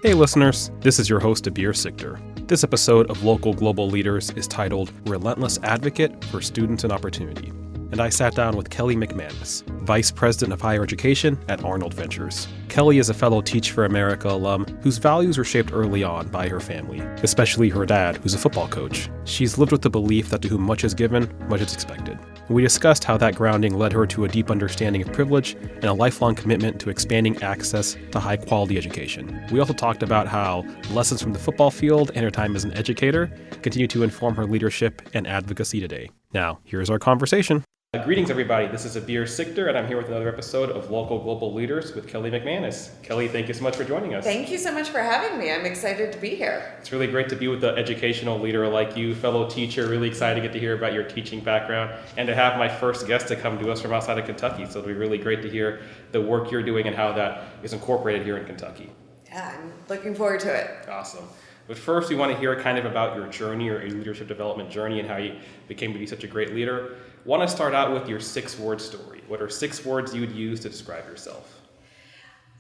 Hey listeners, this is your host Abir Sikder. This episode of Local Global Leaders is titled Relentless Advocate for Students and Opportunity. And I sat down with Kelly McManus, Vice President of Higher Education at Arnold Ventures. Kelly is a fellow Teach for America alum whose values were shaped early on by her family, especially her dad, who's a football coach. She's lived with the belief that to whom much is given, much is expected. We discussed how that grounding led her to a deep understanding of privilege and a lifelong commitment to expanding access to high-quality education. We also talked about how lessons from the football field and her time as an educator continue to inform her leadership and advocacy today. Now, here's our conversation. Greetings, everybody. This is Abir Sikder, and I'm here with another episode of Local Global Leaders with Kelly McManus. Kelly, thank you so much for joining us. Thank you so much for having me. I'm excited to be here. It's really great to be with an educational leader like you, fellow teacher. Really excited to get to hear about your teaching background and to have my first guest to come to us from outside of Kentucky. So it'll be really great to hear the work you're doing and how that is incorporated here in Kentucky. Yeah, I'm looking forward to it. Awesome. But first, we want to hear kind of about your journey or your leadership development journey and how you became to be such a great leader. Want to start out with your 6-word story. What are 6 words you would use to describe yourself?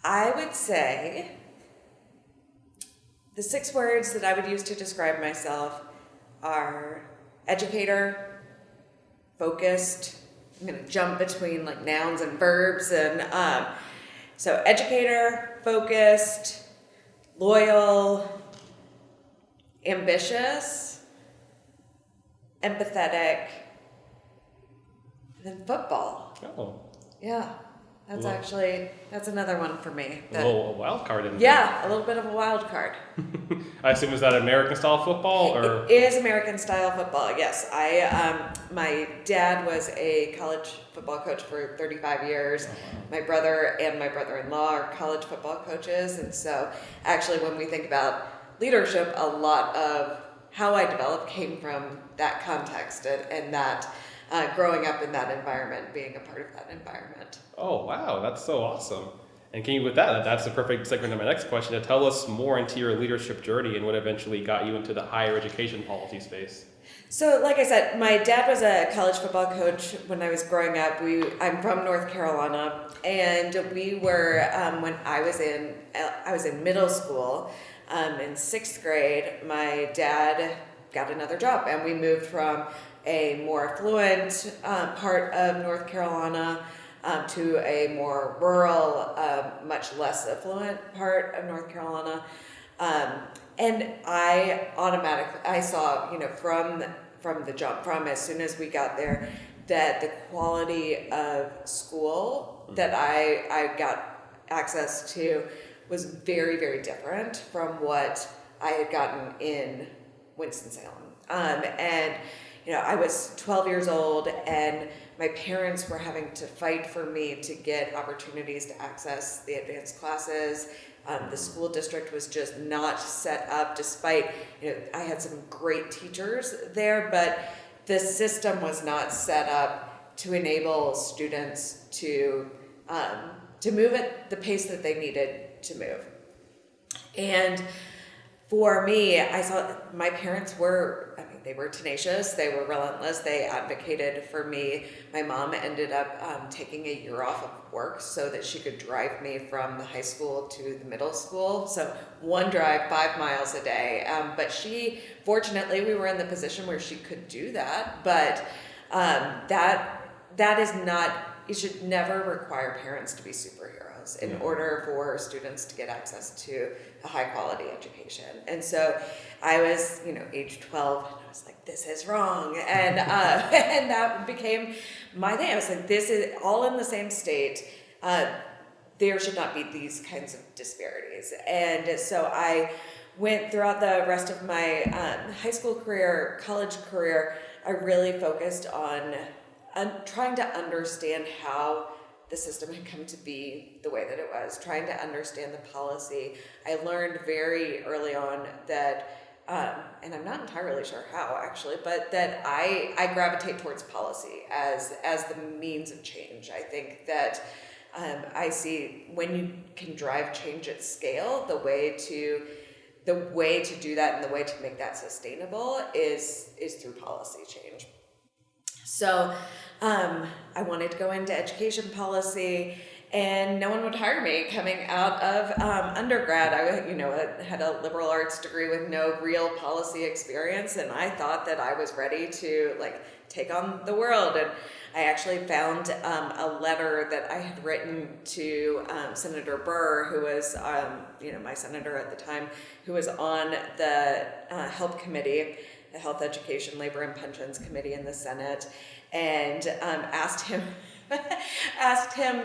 I would say the 6 words that I would use to describe myself are educator, focused. I'm going to jump between like nouns and verbs. And so educator, focused, loyal, ambitious, empathetic, and then football. Oh. Yeah, that's another one for me. A little wild card in there. Yeah, a little bit of a wild card. I assume, is that American style football or? It is American style football, yes. My dad was a college football coach for 35 years. Oh, wow. My brother and my brother-in-law are college football coaches. And so actually when we think about leadership, a lot of how I developed came from that context and that growing up in that environment, being a part of that environment. Oh, wow. That's so awesome. And can you, with that's the perfect segue to my next question, to tell us more into your leadership journey and what eventually got you into the higher education policy space. So, like I said, my dad was a college football coach when I was growing up. I'm from North Carolina, and we were, when I was in middle school, in 6th grade, my dad got another job, and we moved from a more affluent part of North Carolina to a more rural, much less affluent part of North Carolina. And I saw, from the jump, from as soon as we got there, that the quality of school that I got access to was very, very different from what I had gotten in Winston-Salem. And I was 12 years old, and my parents were having to fight for me to get opportunities to access the advanced classes. The school district was just not set up, despite, I had some great teachers there, but the system was not set up to enable students to move at the pace that they needed to move. And for me, I saw my parents they were tenacious, they were relentless, they advocated for me. My mom ended up taking a year off of work so that she could drive me from the high school to the middle school. So one drive, 5 miles a day. But fortunately, we were in the position where she could do that. But that is not, you should never require parents to be superheroes in order for students to get access to a high quality education. And so I was, age 12, and I was like, this is wrong. And and that became my thing. I was like, this is all in the same state. There should not be these kinds of disparities. And so I went throughout the rest of my high school career, college career, I really focused on trying to understand how the system had come to be the way that it was, trying to understand the policy. I learned very early on that, and I'm not entirely sure how actually, but that I gravitate towards policy as the means of change. I think that I see when you can drive change at scale, the way to do that and the way to make that sustainable is through policy change. So I wanted to go into education policy, and no one would hire me coming out of undergrad. I had a liberal arts degree with no real policy experience, and I thought that I was ready to take on the world. And I actually found a letter that I had written to Senator Burr, who was my senator at the time, who was on the HELP committee, the Health, Education, Labor, and Pensions Committee in the Senate, and asked him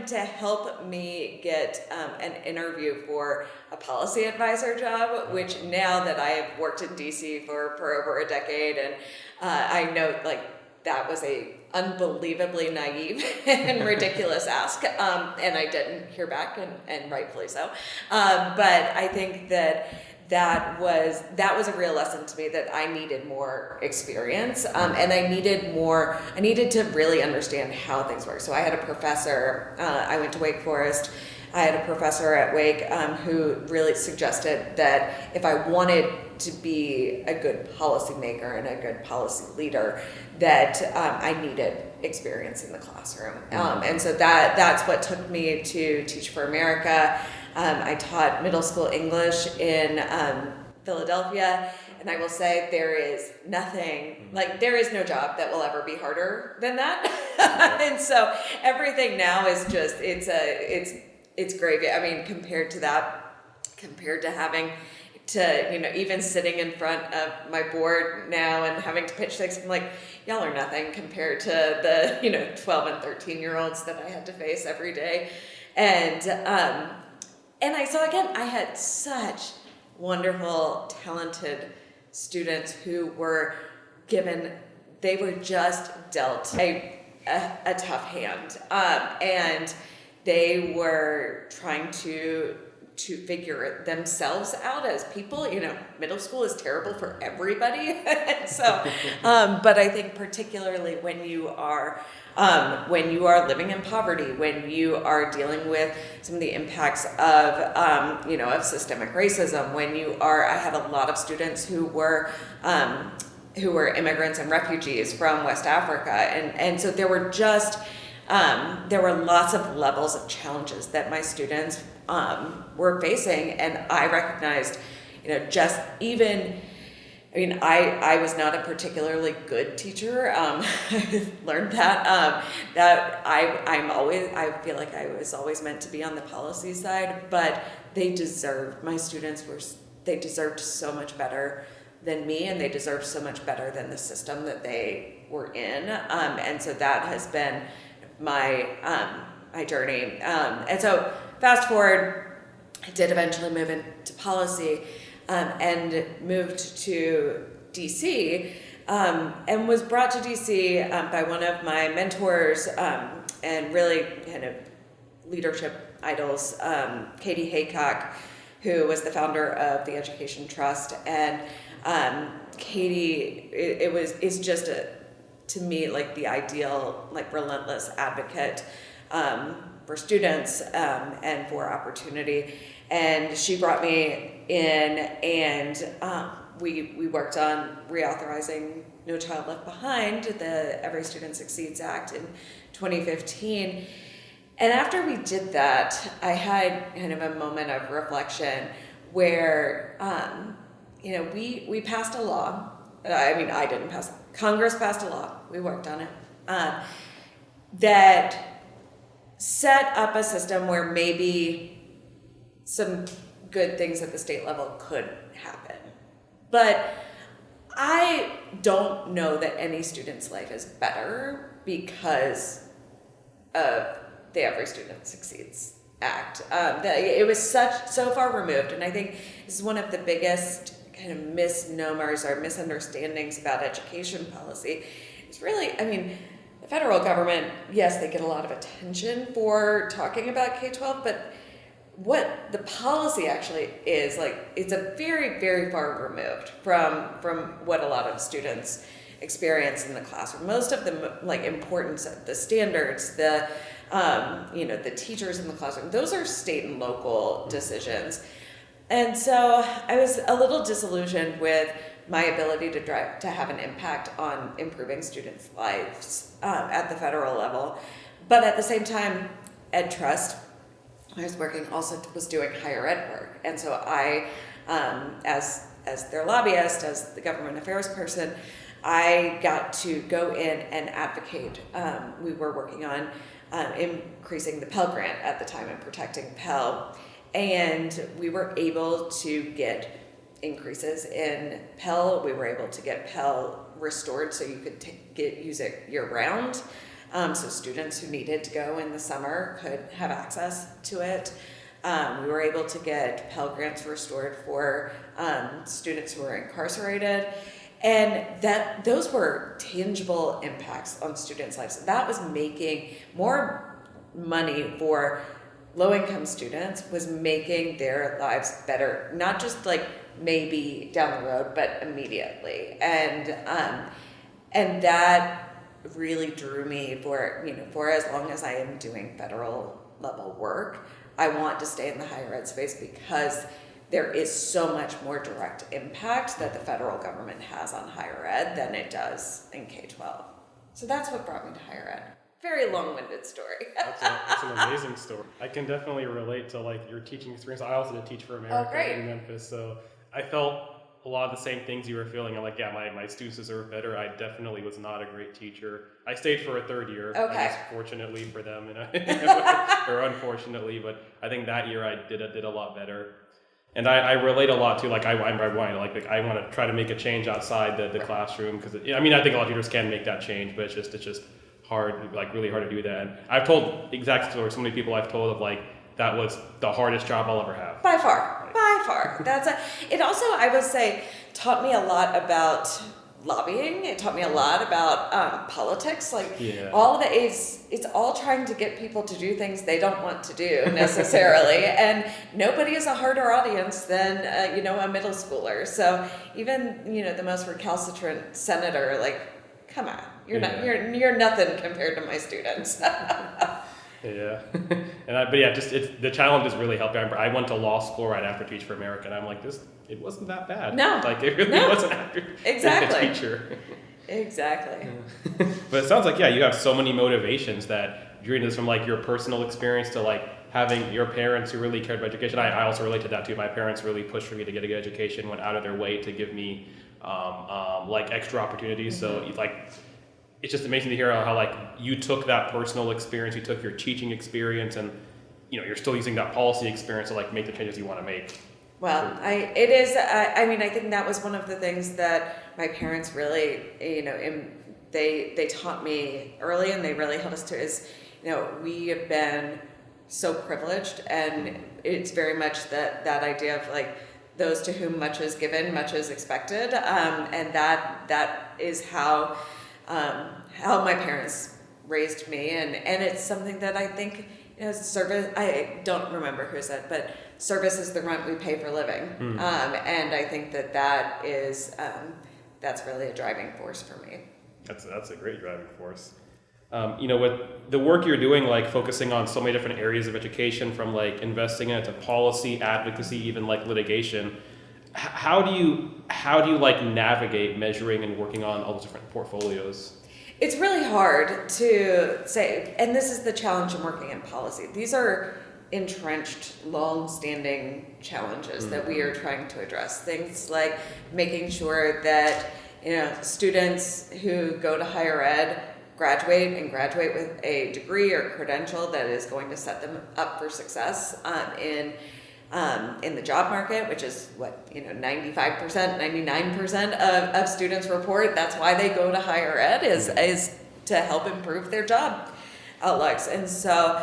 to help me get an interview for a policy advisor job, which now that I have worked in DC for over a decade, and I know that was a unbelievably naive and ridiculous ask, and I didn't hear back, and rightfully so. But I think that was a real lesson to me, that I needed more experience, and I needed to really understand how things work. So I had a professor, I went to Wake Forest, I had a professor at Wake who really suggested that if I wanted to be a good policymaker and a good policy leader, that I needed experience in the classroom. And so that's what took me to Teach for America. I taught middle school English in Philadelphia, and I will say there is no job that will ever be harder than that. And so everything now is just, it's gravy. I mean, compared to having to, even sitting in front of my board now and having to pitch things, I'm like, y'all are nothing compared to the, 12 and 13-year-olds that I had to face every day. And I had such wonderful, talented students who were they were just dealt a tough hand. And they were trying to figure themselves out as people. Middle school is terrible for everybody. So, but I think particularly when you are living in poverty, when you are dealing with some of the impacts of systemic racism, I had a lot of students who were immigrants and refugees from West Africa, and so there were lots of levels of challenges that my students were facing, and I recognized, I was not a particularly good teacher. I learned that I feel like I was always meant to be on the policy side, but they deserved so much better than me, and they deserved so much better than the system that they were in. And so that has been my journey. And so fast forward, I did eventually move into policy, and moved to DC, and was brought to DC by one of my mentors, and really kind of leadership idols, Katie Haycock, who was the founder of the Education Trust. And Katie is just to me the ideal relentless advocate for students and for opportunity. And she brought me in, and we worked on reauthorizing No Child Left Behind, the Every Student Succeeds Act, in 2015. And after we did that, I had kind of a moment of reflection where, we passed a law. I didn't pass it. Congress passed a law. We worked on it. That set up a system where maybe some good things at the state level could happen. But I don't know that any student's life is better because of the Every Student Succeeds Act. It was so far removed, and I think this is one of the biggest kind of misnomers or misunderstandings about education policy. It's really, the federal government, yes, they get a lot of attention for talking about K-12, but what the policy actually is, it's a very, very far removed from what a lot of students experience in the classroom. Most of the importance of the standards, the teachers in the classroom, those are state and local decisions. And so I was a little disillusioned with my ability to have an impact on improving students' lives at the federal level. But at the same time, Ed Trust I was working, also was doing higher ed work. And so I, as their lobbyist, as the government affairs person, I got to go in and advocate. We were working on increasing the Pell Grant at the time and protecting Pell. And we were able to get increases in Pell. We were able to get Pell restored so you could use it year round. So students who needed to go in the summer could have access to it. We were able to get Pell Grants restored for students who were incarcerated. And those were tangible impacts on students' lives. That was making more money for low-income students, was making their lives better, not just like maybe down the road, but immediately. And that really drew me for as long as I am doing federal level work. I want to stay in the higher ed space because there is so much more direct impact that the federal government has on higher ed than it does in K-12. So that's what brought me to higher ed. Very long-winded story. That's an amazing story. I can definitely relate to like your teaching experience. I also did Teach for America in Memphis, so I felt a lot of the same things you were feeling. I'm like, yeah, my students deserve better. I definitely was not a great teacher. I stayed for a third year, I guess, fortunately for them, or unfortunately, but I think that year I did a lot better. And I relate a lot to, like, I want to try to make a change outside the classroom, because I think a lot of teachers can make that change, but it's just hard, like really hard to do that. And I've told exact stories, so many people I've told of like, that was the hardest job I'll ever have. By far. It also, I would say, taught me a lot about lobbying. It taught me a lot about politics. All of it it's all trying to get people to do things they don't want to do necessarily. And nobody is a harder audience than a middle schooler. So even the most recalcitrant senator, like, come on, you're nothing compared to my students. Yeah, the challenge is really helping. I went to law school right after Teach for America, and I'm like, it wasn't that bad. No, like it really wasn't after being a teacher. Exactly. But it sounds like you have so many motivations that you're into this, from like your personal experience to like having your parents who really cared about education. I also relate to that too. My parents really pushed for me to get a good education, went out of their way to give me like extra opportunities. Mm-hmm. So like, it's just amazing to hear how like you took that personal experience, you took your teaching experience, and you're still using that policy experience to like make the changes you want to make. Well, I think that was one of the things that my parents really, they taught me early, and they really held us to, is, we have been so privileged, and it's very much that idea of like, those to whom much is given, much is expected, and that is how my parents raised me, and it's something that I think, service, I don't remember who said, but service is the rent we pay for living. And I think that is, that's really a driving force for me. That's a great driving force. With the work you're doing, like focusing on so many different areas of education, from like investing into policy, advocacy, even like litigation, how do you like navigate measuring and working on all those different portfolios? It's really hard to say, and this is the challenge in working in policy. These are entrenched, long-standing challenges that we are trying to address. Things like making sure that students who go to higher ed graduate with a degree or credential that is going to set them up for success in the job market, which is what 95%, 99% of students report. That's why they go to higher ed, is to help improve their job outlooks. And so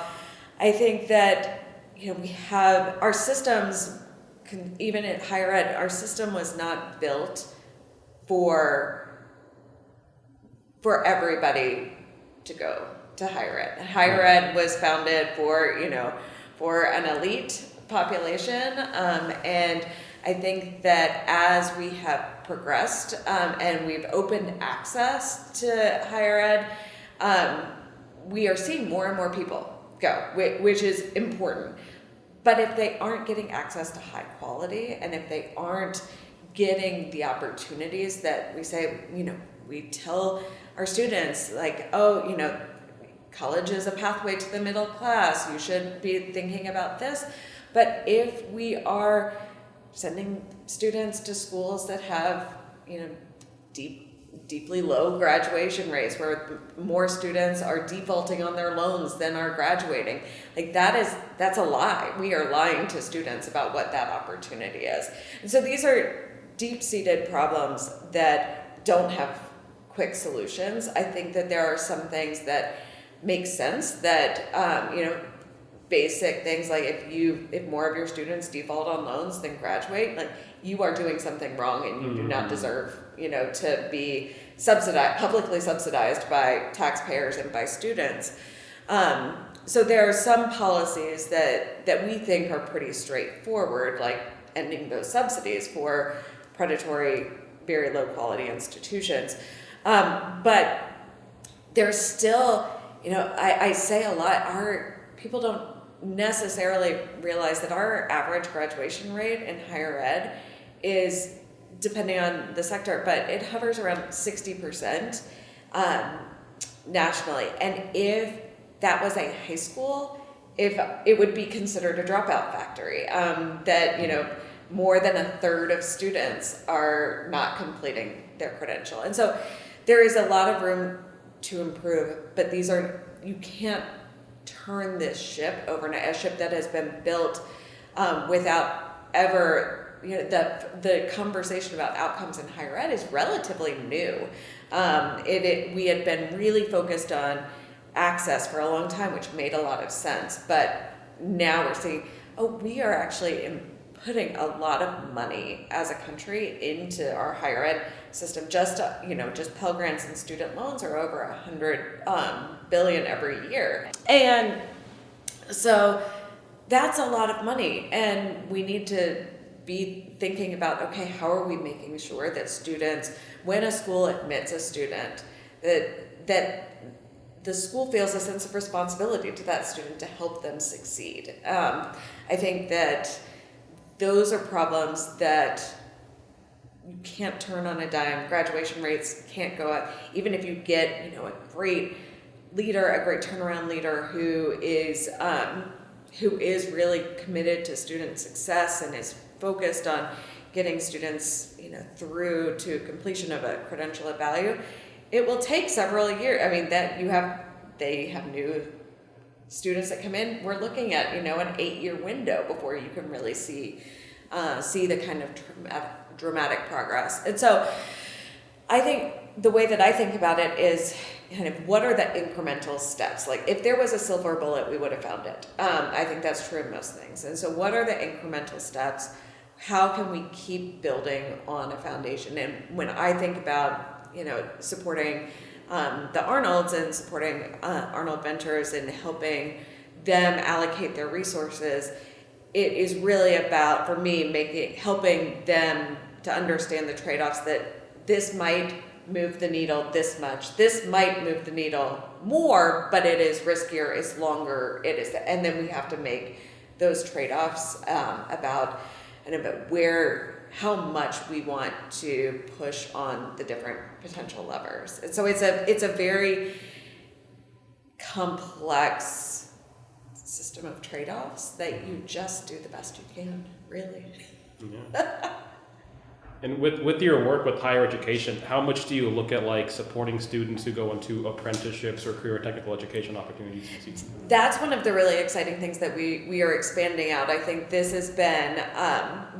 I think that we have our systems, even at higher ed, our system was not built for everybody to go to higher ed. Higher ed was founded for an elite population, and I think that as we have progressed and we've opened access to higher ed, we are seeing more and more people go, which is important. But if they aren't getting access to high quality, and if they aren't getting the opportunities that we say, we tell our students, like, college is a pathway to the middle class. You should be thinking about this. But if we are sending students to schools that have, deeply low graduation rates, where more students are defaulting on their loans than are graduating, that's a lie. We are lying to students about what that opportunity is. And so these are deep-seated problems that don't have quick solutions. I think that there are some things that make sense that, basic things like if more of your students default on loans than graduate, like you are doing something wrong and you do not deserve, to be publicly subsidized by taxpayers and by students. So there are some policies that we think are pretty straightforward, like ending those subsidies for predatory, very low quality institutions. But there's still, I say a lot, people don't necessarily realize that our average graduation rate in higher ed is, depending on the sector, but it hovers around 60% nationally. And if that was a high school, if it would be considered a dropout factory, that more than a third of students are not completing their credential. And so there is a lot of room to improve, but you can't turn this ship overnight, a ship that has been built without ever, the conversation about outcomes in higher ed is relatively new. We had been really focused on access for a long time, which made a lot of sense, but now we're seeing, we are actually putting a lot of money as a country into our higher ed system. Just Pell Grants and student loans are over $100 billion every year. And so that's a lot of money. And we need to be thinking about, okay, how are we making sure that students, when a school admits a student, that the school feels a sense of responsibility to that student to help them succeed. I think that those are problems that you can't turn on a dime. Graduation rates can't go up. Even if you get, a great leader, a great turnaround leader who is really committed to student success and is focused on getting students, through to completion of a credential of value, it will take several years. I mean, they have new students that come in. We're looking at, an 8-year window before you can really see the kind of dramatic progress. And so I think the way that I think about it is kind of what are the incremental steps? Like if there was a silver bullet, we would have found it. I think that's true in most things. And so what are the incremental steps? How can we keep building on a foundation? And when I think about, supporting the Arnolds and supporting Arnold Ventures and helping them allocate their resources, it is really about, for me, helping them to understand the trade-offs that this might move the needle this much. This might move the needle more, but it is riskier, it's longer, and then we have to make those trade-offs about how much we want to push on the different potential levers. And so it's a very complex system of trade-offs that you just do the best you can, really. Yeah. And with your work with higher education, how much do you look at supporting students who go into apprenticeships or career technical education opportunities? That's one of the really exciting things that we are expanding out. I think this has been,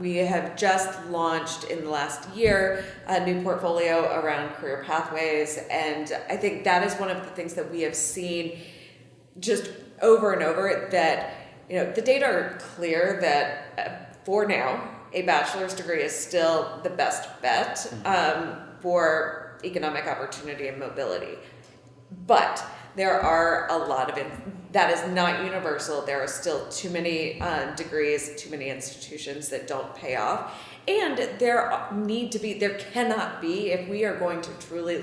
we have just launched in the last year a new portfolio around career pathways. And I think that is one of the things that we have seen just over and over, that the data are clear that for now, a bachelor's degree is still the best bet for economic opportunity and mobility. But there are a lot of that is not universal. There are still too many degrees, too many institutions that don't pay off. And there cannot be, if we are going to truly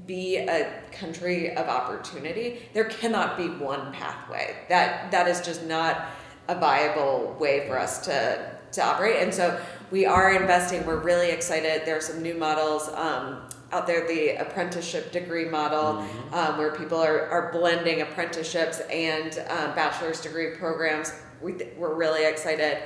be a country of opportunity, there cannot be one pathway. That is just not a viable way for us to operate. And so we are investing. We're really excited. There are some new models out there, the apprenticeship degree model, where people are blending apprenticeships and bachelor's degree programs. We're really excited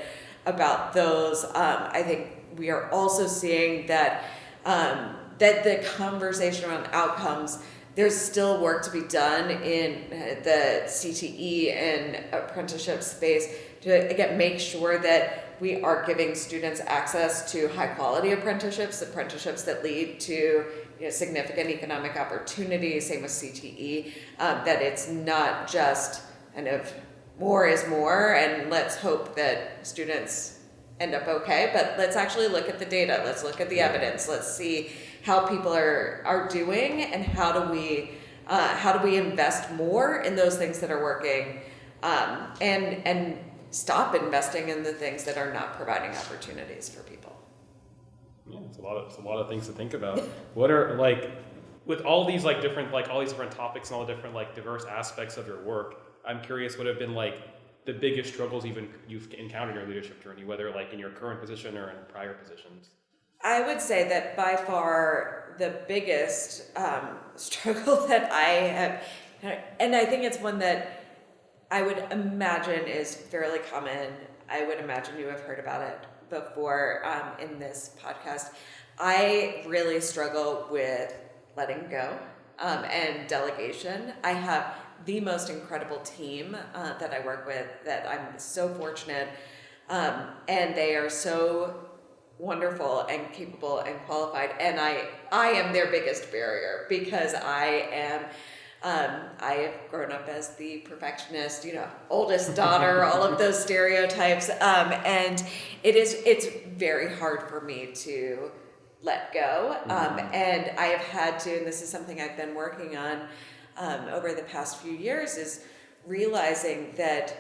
about those. I think we are also seeing that that the conversation around outcomes, there's still work to be done in the CTE and apprenticeship space to, again, make sure that we are giving students access to high quality apprenticeships that lead to significant economic opportunities, same with CTE, that it's not just kind of more is more and let's hope that students end up okay, but let's actually look at the data, let's look at the evidence, let's see how people are doing and how do we invest more in those things that are working, and stop investing in the things that are not providing opportunities for people. Yeah, it's a lot of things to think about. What are, like, with all these different topics and all the different diverse aspects of your work, I'm curious what have been the biggest struggles you've encountered in your leadership journey, whether in your current position or in prior positions. I would say that by far the biggest struggle that I have, and I think it's one that I would imagine is fairly common. I would imagine you have heard about it before in this podcast. I really struggle with letting go and delegation. I have the most incredible team that I work with that I'm so fortunate, and they are so wonderful and capable and qualified, and I am their biggest barrier because I have grown up as the perfectionist, oldest daughter, all of those stereotypes, and it's very hard for me to let go, and I have had to, and this is something I've been working on over the past few years, is realizing that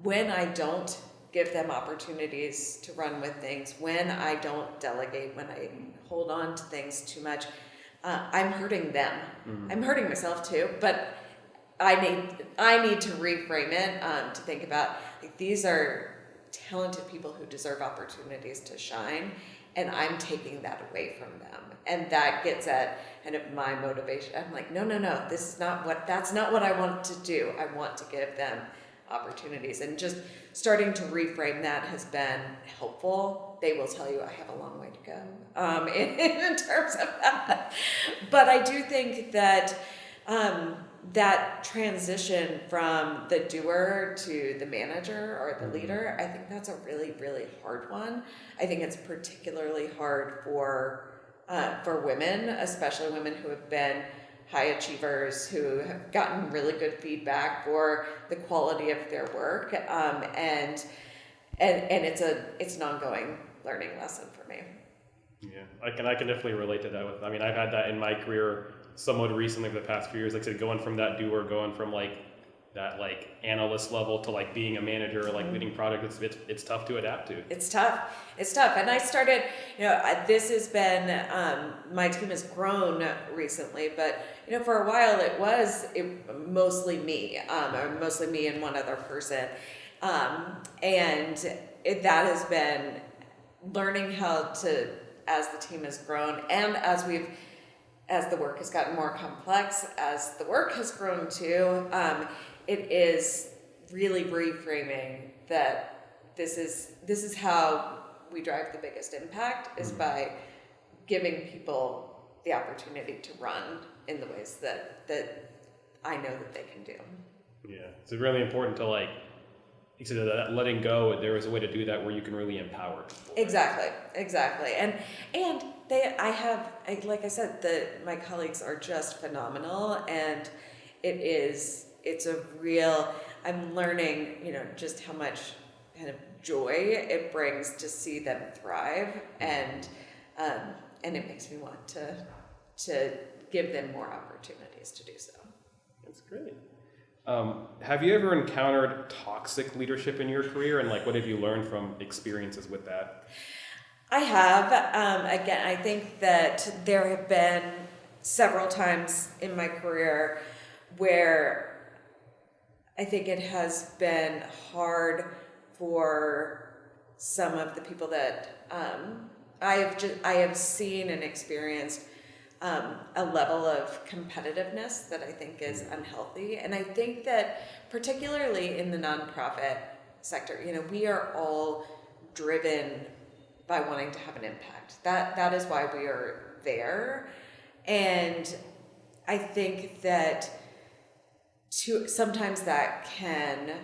when I don't give them opportunities to run with things, when I don't delegate, when I hold on to things too much, I'm hurting them. I'm hurting myself too, but I need to reframe it to think about these are talented people who deserve opportunities to shine, and I'm taking that away from them, and that gets at kind of my motivation. I'm like, no, that's not what I want to do. I want to give them opportunities, and just starting to reframe that has been helpful. They will tell you I have a long way to go in terms of that, but I do think that that transition from the doer to the manager or the leader, I think that's a really, really hard one. I think it's particularly hard for women, especially women who have been high achievers, who have gotten really good feedback for the quality of their work, and it's an ongoing learning lesson for me. Yeah, I can definitely relate to that. I've had that in my career somewhat recently for the past few years. Like I said, going from that doer, going from that analyst level to being a manager or leading product, it's tough to adapt to. It's tough. And I started, this has been, my team has grown recently, but for a while it was mostly me, or mostly me and one other person, and that has been learning how to, as the team has grown and as the work has gotten more complex, as the work has grown too, it is really reframing that this is how we drive the biggest impact, is by giving people the opportunity to run in the ways that I know that they can do. Yeah, it's really important to you said that letting go. There is a way to do that where you can really empower people. Exactly, and like I said, my colleagues are just phenomenal, and it's a real, I'm learning, just how much kind of joy it brings to see them thrive, and it makes me want to give them more opportunities to do so. That's great. Have you ever encountered toxic leadership in your career, and what have you learned from experiences with that? I have. Again, I think that there have been several times in my career where I think it has been hard for some of the people that I have seen and experienced a level of competitiveness that I think is unhealthy. And I think that particularly in the nonprofit sector, we are all driven by wanting to have an impact. That is why we are there. And I think that sometimes that can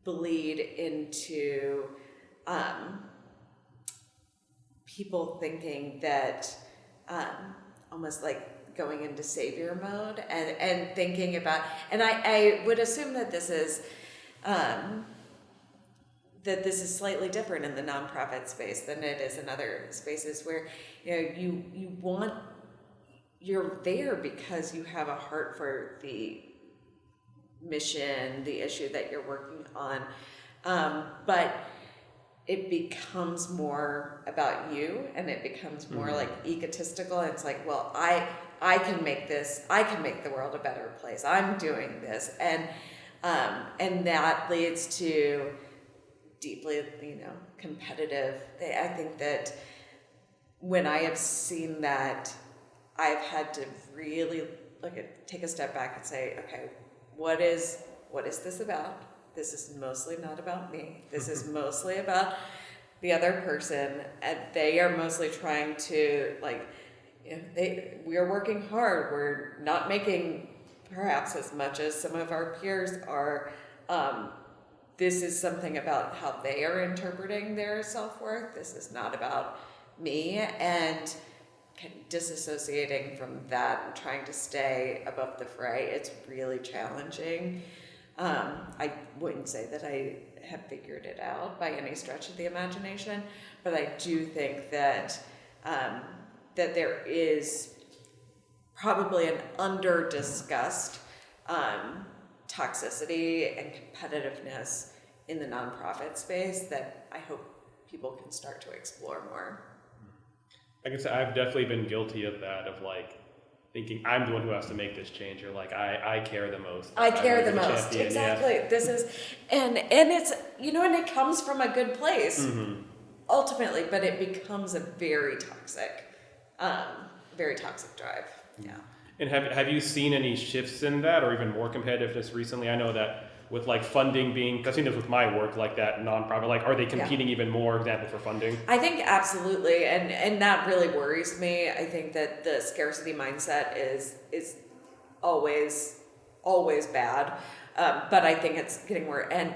bleed into people thinking that almost like going into savior mode and thinking about, and I would assume that this is slightly different in the nonprofit space than it is in other spaces where you're there because you have a heart for the mission, the issue that you're working on, but it becomes more about you, and it becomes more like egotistical. It's like, well, I can make this, I can make the world a better place. I'm doing this, and that leads to deeply, competitive. I think that when I have seen that, I've had to really take a step back and say, okay, what is this about? This is mostly not about me. This is mostly about the other person, and they are mostly trying to we are working hard. We're not making perhaps as much as some of our peers are. This is something about how they are interpreting their self-worth. This is not about me, and kind of disassociating from that and trying to stay above the fray. It's really challenging. I wouldn't say that I have figured it out by any stretch of the imagination, but I do think that that there is probably an under-discussed toxicity and competitiveness in the nonprofit space that I hope people can start to explore more. I can say I've definitely been guilty of that, of thinking I'm the one who has to make this change, or I care the most. I care the most. Champion. Exactly. Yeah. This is, and it's, and it comes from a good place, ultimately, but it becomes a very toxic drive. Yeah. And have you seen any shifts in that, or even more competitiveness recently? I know that with funding being, I've seen this with my work, that nonprofit, are they competing even more, example, for funding? I think absolutely, and that really worries me. I think that the scarcity mindset is always bad, but I think it's getting worse. And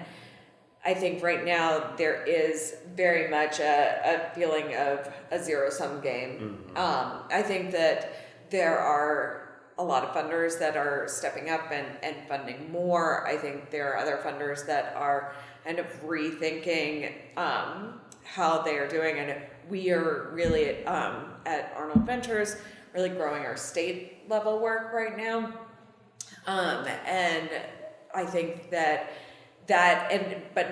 I think right now there is very much a feeling of a zero-sum game. I think that there are a lot of funders that are stepping up and funding more. I think there are other funders that are kind of rethinking how they are doing. And we are really, at Arnold Ventures, really growing our state level work right now. And I think but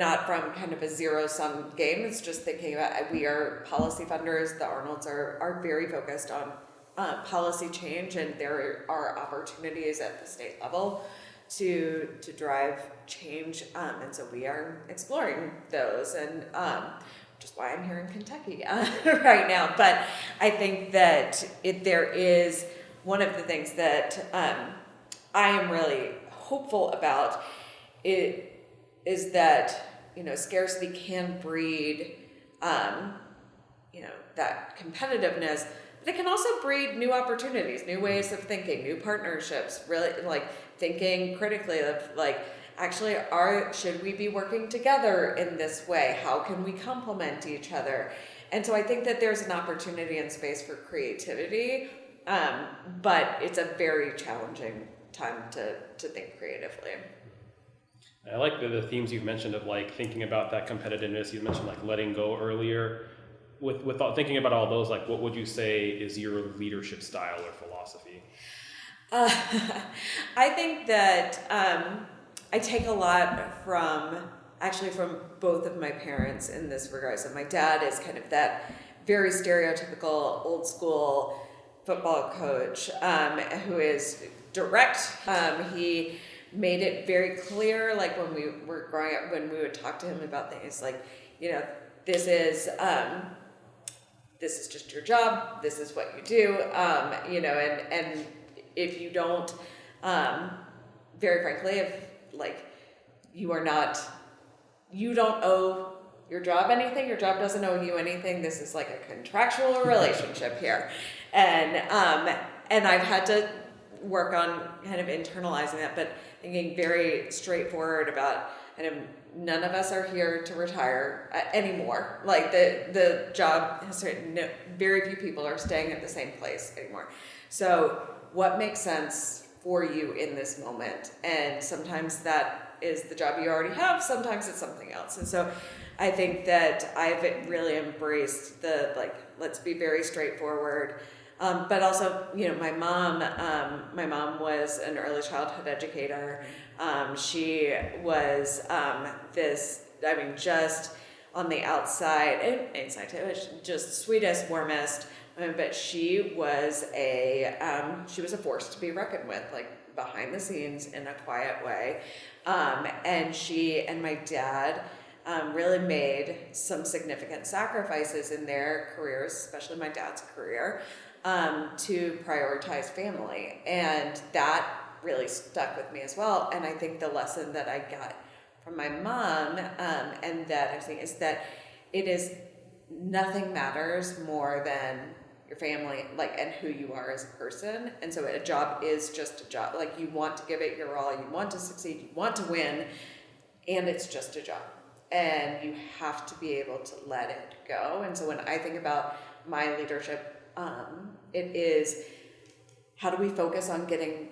not from kind of a zero-sum game. It's just thinking about, we are policy funders. The Arnolds are very focused on policy change, and there are opportunities at the state level to drive change, and so we are exploring those, and which is why I'm here in Kentucky right now. But I think that there is one of the things that I am really hopeful about is that scarcity can breed that competitiveness. But it can also breed new opportunities, new ways of thinking, new partnerships, really thinking critically of actually, should we be working together in this way? How can we complement each other? And so I think that there's an opportunity and space for creativity, but it's a very challenging time to think creatively. I like the themes you've mentioned of thinking about that competitiveness. You mentioned letting go earlier. With thinking about all those, what would you say is your leadership style or philosophy? I think that I take a lot from both of my parents in this regard. So my dad is kind of that very stereotypical old school football coach who is direct. He made it very clear, when we were growing up, when we would talk to him about things, this is this is just your job, this is what you do, and if you don't, very frankly, if like you don't owe your job anything, your job doesn't owe you anything, this is like a contractual relationship here. And I've had to work on kind of internalizing that, but thinking very straightforward about kind of none of us are here to retire anymore. Like the job has very few people are staying at the same place anymore. So what makes sense for you in this moment? And sometimes that is the job you already have, sometimes it's something else. And so I think that I've really embraced let's be very straightforward. But also, my mom was an early childhood educator. She was just on the outside, and inside too, just sweetest, warmest. But she was a force to be reckoned with, like behind the scenes in a quiet way. And she and my dad really made some significant sacrifices in their careers, especially my dad's career, to prioritize family. And that really stuck with me as well. And I think the lesson that I got from my mom, and that I think is that it is nothing matters more than your family, and who you are as a person. And so a job is just a job. Like, you want to give it your all, you want to succeed, you want to win, and it's just a job. And you have to be able to let it go. And so when I think about my leadership, it is, how do we focus on getting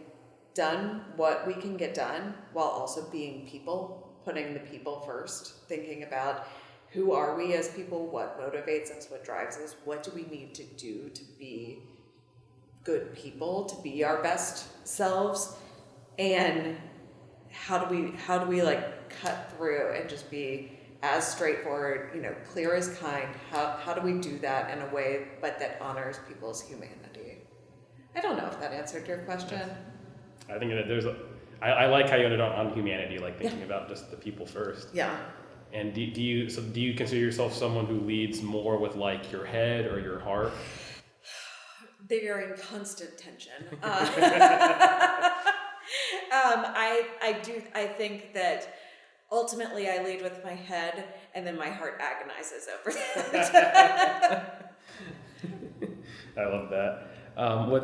done what we can get done while also being people, putting the people first, thinking about who are we as people, what motivates us, what drives us, what do we need to do to be good people, to be our best selves, and how do we like cut through and just be as straightforward, clear as kind. How do we do that in a way but that honors people's humanity? I don't know if that answered your question. I think that I like how you ended on humanity, like thinking about just the people first. Yeah. And do you consider yourself someone who leads more with like your head or your heart? They are in constant tension. I think that ultimately I lead with my head, and then my heart agonizes over that. I love that.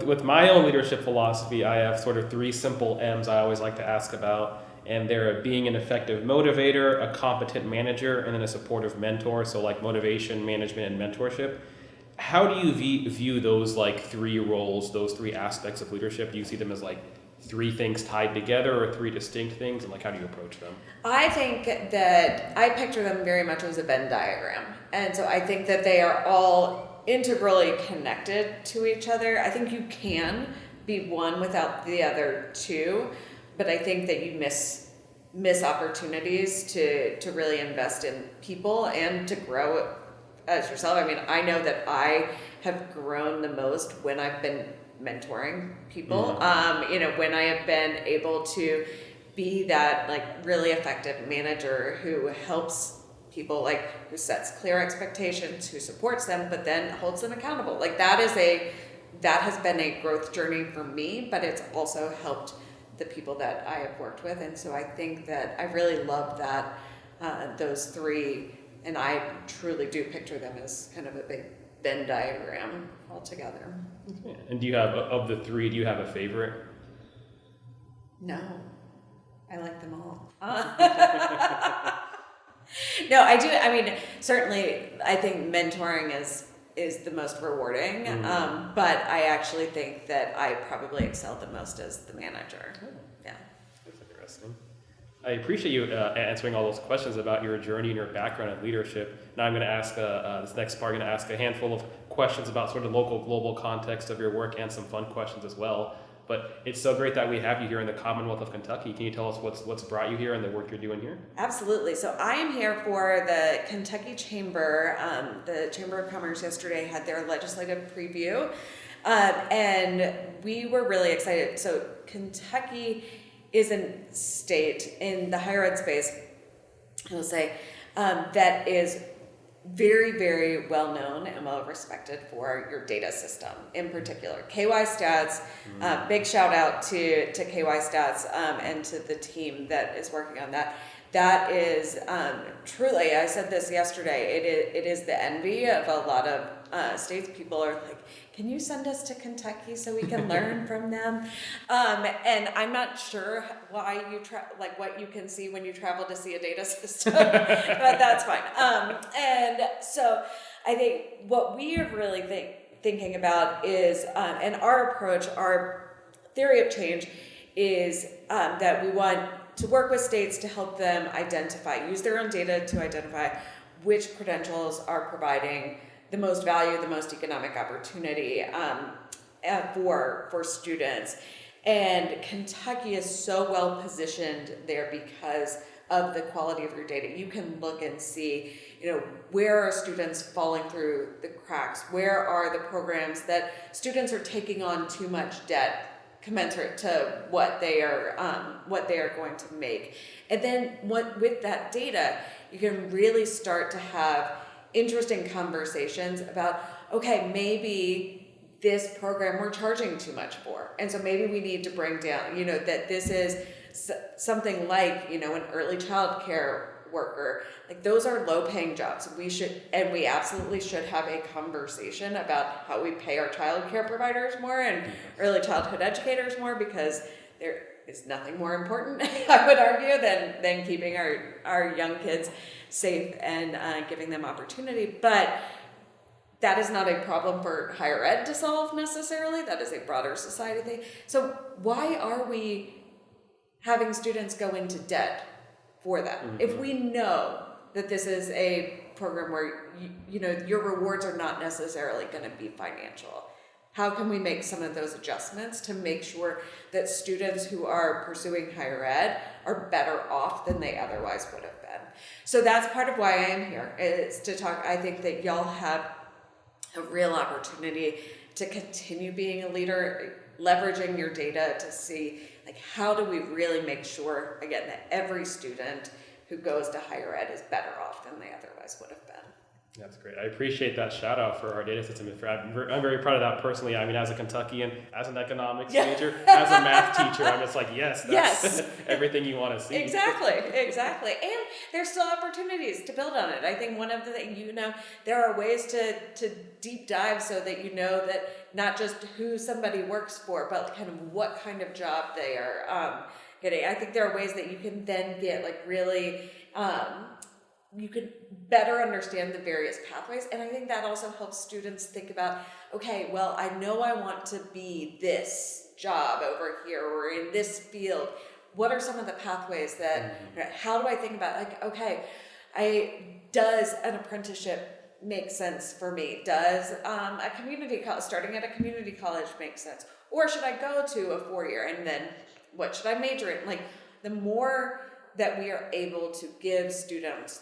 With my own leadership philosophy, I have sort of 3 simple M's I always like to ask about. And they're being an effective motivator, a competent manager, and then a supportive mentor. So like motivation, management, and mentorship. How do you view those like 3 roles, those 3 aspects of leadership? Do you see them as like 3 things tied together or 3 distinct things? And like, how do you approach them? I think that I picture them very much as a Venn diagram. And so I think that they are all integrally connected to each other. I think you can be one without the other 2. But I think that you miss opportunities to really invest in people and to grow as yourself. I mean, I know that I have grown the most when I've been mentoring people. Mm-hmm. When I have been able to be that like really effective manager who helps people, like who sets clear expectations, who supports them, but then holds them accountable. Like that has been a growth journey for me, but it's also helped the people that I have worked with. And so I think that I really love that, those 3, and I truly do picture them as kind of a big Venn diagram altogether. Yeah. And do you have, of the 3, do you have a favorite? No, I like them all. No, I do. I mean, certainly I think mentoring is the most rewarding, but I actually think that I probably excel the most as the manager. Oh, yeah. That's interesting. I appreciate you answering all those questions about your journey and your background in leadership. Now I'm going to ask, this next part, I'm going to ask a handful of questions about sort of local, global context of your work and some fun questions as well. But it's so great that we have you here in the Commonwealth of Kentucky. Can you tell us what's brought you here and the work you're doing here? Absolutely. So I am here for the Kentucky Chamber. The Chamber of Commerce yesterday had their legislative preview, and we were really excited. So Kentucky is a state in the higher ed space, I will say, that is very, very well known and well respected for your data system in particular. KY Stats, big shout out to KY Stats and to the team that is working on that. That is truly, I said this yesterday, it is the envy of a lot of states. People are like, can you send us to Kentucky so we can learn from them? And I'm not sure why like what you can see when you travel to see a data system, but that's fine. And so I think what we are really thinking about is, and our approach, our theory of change is that we want to work with states to help them use their own data to identify which credentials are providing the most value, the most economic opportunity for students. And Kentucky is so well positioned there because of the quality of your data. You can look and see, where are students falling through the cracks? Where are the programs that students are taking on too much debt commensurate to what they are going to make? And then with that data, you can really start to have interesting conversations about, okay, maybe this program we're charging too much for, and so maybe we need to bring down, that this is something like, an early child care worker. Like, those are low paying jobs. We absolutely should have a conversation about how we pay our child care providers more and early childhood educators more, because there is nothing more important, I would argue, than keeping our young kids safe and giving them opportunity. But that is not a problem for higher ed to solve necessarily. That is a broader society thing. So why are we having students go into debt for that? Mm-hmm. If we know that this is a program where your rewards are not necessarily going to be financial, how can we make some of those adjustments to make sure that students who are pursuing higher ed are better off than they otherwise would have been? So that's part of why I am here, is to talk. I think that y'all have a real opportunity to continue being a leader, leveraging your data to see, like, how do we really make sure, again, that every student who goes to higher ed is better off than they otherwise would have been. That's great. I appreciate that shout out for our data system. I'm very proud of that personally. I mean, as a Kentuckian, as an economics major, as a math teacher, I'm just like, that's everything you want to see. Exactly. And there's still opportunities to build on it. I think one of the things, there are ways to deep dive so that you know that not just who somebody works for, but kind of what kind of job they are getting. I think there are ways that you can then get really... you could better understand the various pathways. And I think that also helps students think about, okay, well, I know I want to be this job over here or in this field. What are some of the pathways that, how do I think about, okay, does an apprenticeship make sense for me? Does a community college, starting at a community college make sense? Or should I go to a 4-year and then what should I major in? The more that we are able to give students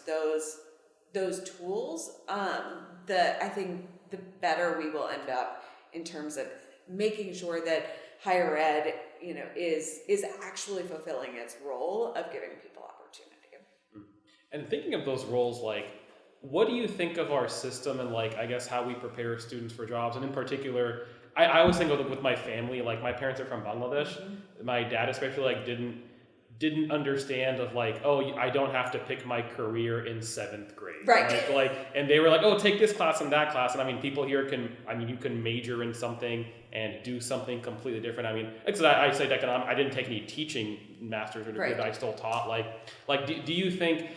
those tools, I think the better we will end up in terms of making sure that higher ed, is actually fulfilling its role of giving people opportunity. And thinking of those roles, what do you think of our system and I guess how we prepare students for jobs? And in particular, I always think of with my family, my parents are from Bangladesh. Mm-hmm. My dad especially didn't understand of I don't have to pick my career in 7th grade. Right. And they were take this class and that class. And I mean, people here you can major in something and do something completely different. I mean, I studied economics. I didn't take any teaching master's or degree, but I still taught. Do you think,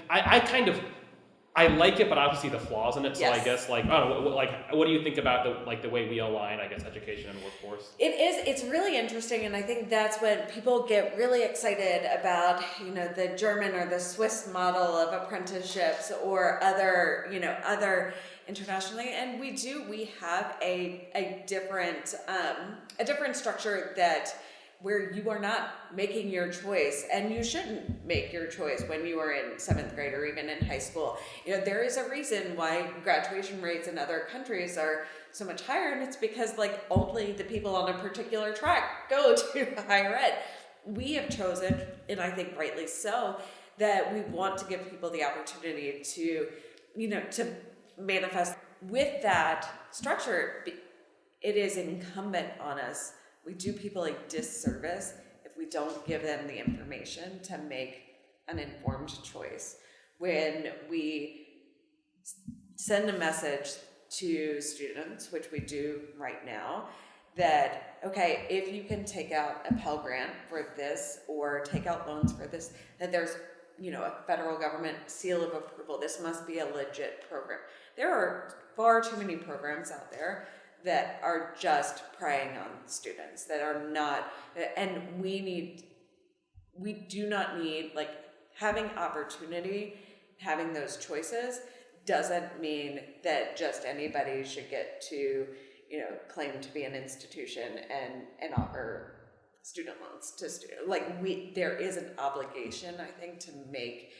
I like it, but I obviously see the flaws in it. So yes. I guess, I don't know, what do you think about the way we align, I guess, education and workforce? It's really interesting, and I think that's when people get really excited about, the German or the Swiss model of apprenticeships or other internationally. And we have a different structure where you are not making your choice, and you shouldn't make your choice when you are in 7th grade or even in high school. There is a reason why graduation rates in other countries are so much higher, and it's because only the people on a particular track go to higher ed. We have chosen, and I think rightly so, that we want to give people the opportunity to manifest. With that structure, it is incumbent on us. We do people a disservice if we don't give them the information to make an informed choice. When we send a message to students, which we do right now, that, okay, if you can take out a Pell Grant for this or take out loans for this, that there's, a federal government seal of approval. This must be a legit program. There are far too many programs out there that are just preying on students, that are not, and we do not need, like, having opportunity, having those choices doesn't mean that just anybody should get to, claim to be an institution and offer student loans to students. Like, there is an obligation, I think, to make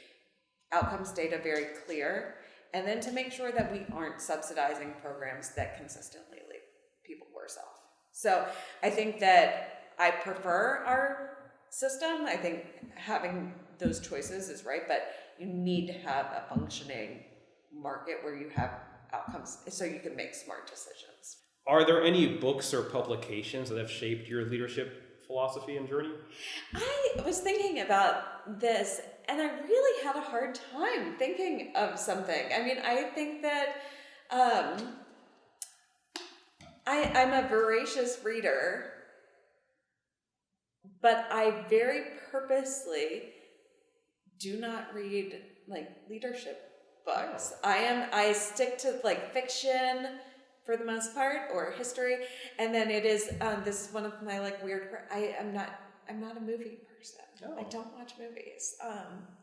outcomes data very clear, and then to make sure that we aren't subsidizing programs that consistently leave people worse off. So I think that I prefer our system. I think having those choices is right, but you need to have a functioning market where you have outcomes so you can make smart decisions. Are there any books or publications that have shaped your leadership philosophy and journey? I was thinking about this, and I really had a hard time thinking of something. I mean, I think that I'm a voracious reader, but I very purposely do not read, like, leadership books. I stick to, like, fiction for the most part, or history, and then it is this is one of my, like, weird. I'm not a movie person. Oh. I don't watch movies.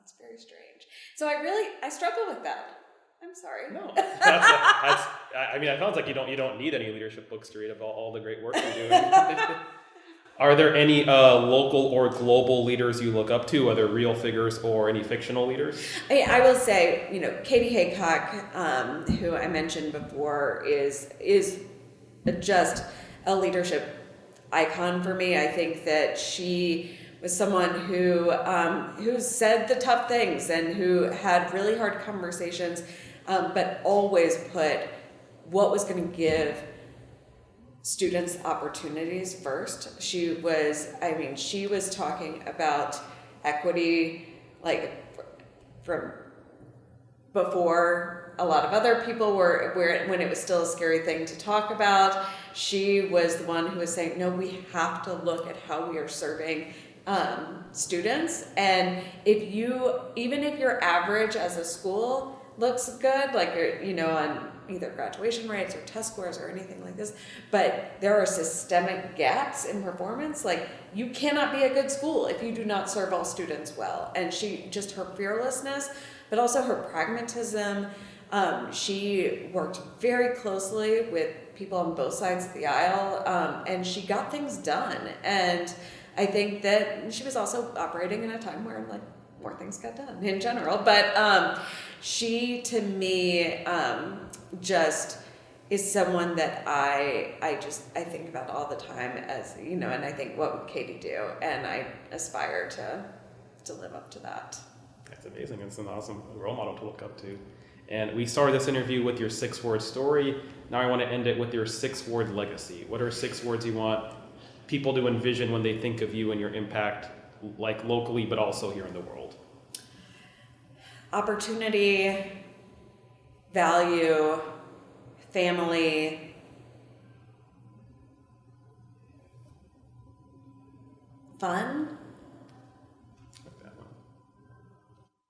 It's very strange. So I struggle with that. I'm sorry. No, that's I mean, it sounds like you don't need any leadership books to read about all the great work you're doing. Are there any local or global leaders you look up to, whether real figures or any fictional leaders? I will say, Katie Haycock, who I mentioned before, is just a leadership icon for me. I think that she was someone who said the tough things and who had really hard conversations, but always put what was going to give students opportunities first. She was talking about equity, like, from before a lot of other people were, when it was still a scary thing to talk about. She was the one who was saying, no, we have to look at how we are serving students. And even if your average as a school looks good, like, on either graduation rates or test scores or anything like this, but there are systemic gaps in performance. Like, you cannot be a good school if you do not serve all students well. And her fearlessness, but also her pragmatism. She worked very closely with people on both sides of the aisle, and she got things done. And I think that she was also operating in a time where, like, more things got done in general. But she, to me, just is someone that I think about all the time as, and I think, what would Katie do? And I aspire to live up to that. That's amazing. It's an awesome role model to look up to. And we started this interview with your 6-word story. Now I want to end it with your 6-word legacy. What are 6 words you want people to envision when they think of you and your impact, like, locally, but also here in the world? Opportunity, value, family, fun. Like that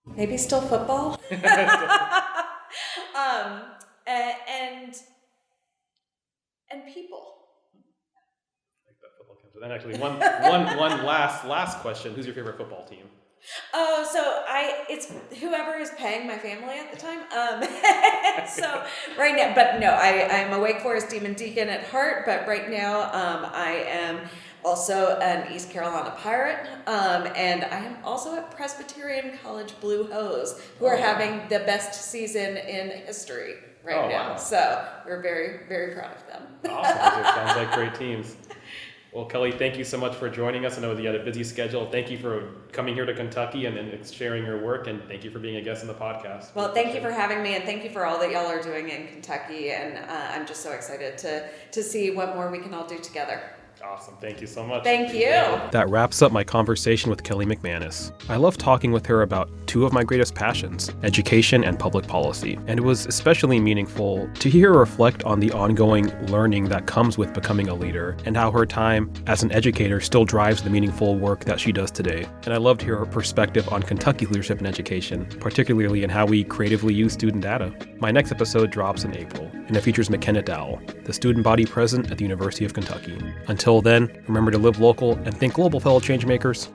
one. Maybe still football. And people. Like that football comes with. And actually, one last question. Who's your favorite football team? Oh, so it's whoever is paying my family at the time. So right now, but no, I'm a Wake Forest Demon Deacon at heart, but right now I am also an East Carolina Pirate, and I am also at Presbyterian College Blue Hose, who are having the best season in history now. Wow. So we're very, very proud of them. Awesome. It sounds like great teams. Well, Kelly, thank you so much for joining us. I know you had a busy schedule. Thank you for coming here to Kentucky and sharing your work, and thank you for being a guest on the podcast. Well, thank you for having me, and thank you for all that y'all are doing in Kentucky, and I'm just so excited to see what more we can all do together. Awesome. Thank you so much. Thank you. That wraps up my conversation with Kelly McManus. I love talking with her about two of my greatest passions, education and public policy. And it was especially meaningful to hear her reflect on the ongoing learning that comes with becoming a leader and how her time as an educator still drives the meaningful work that she does today. And I loved to hear her perspective on Kentucky leadership in education, particularly in how we creatively use student data. My next episode drops in April, and it features McKenna Dowell, the student body president at the University of Kentucky. Until then, remember to live local and think global, fellow changemakers.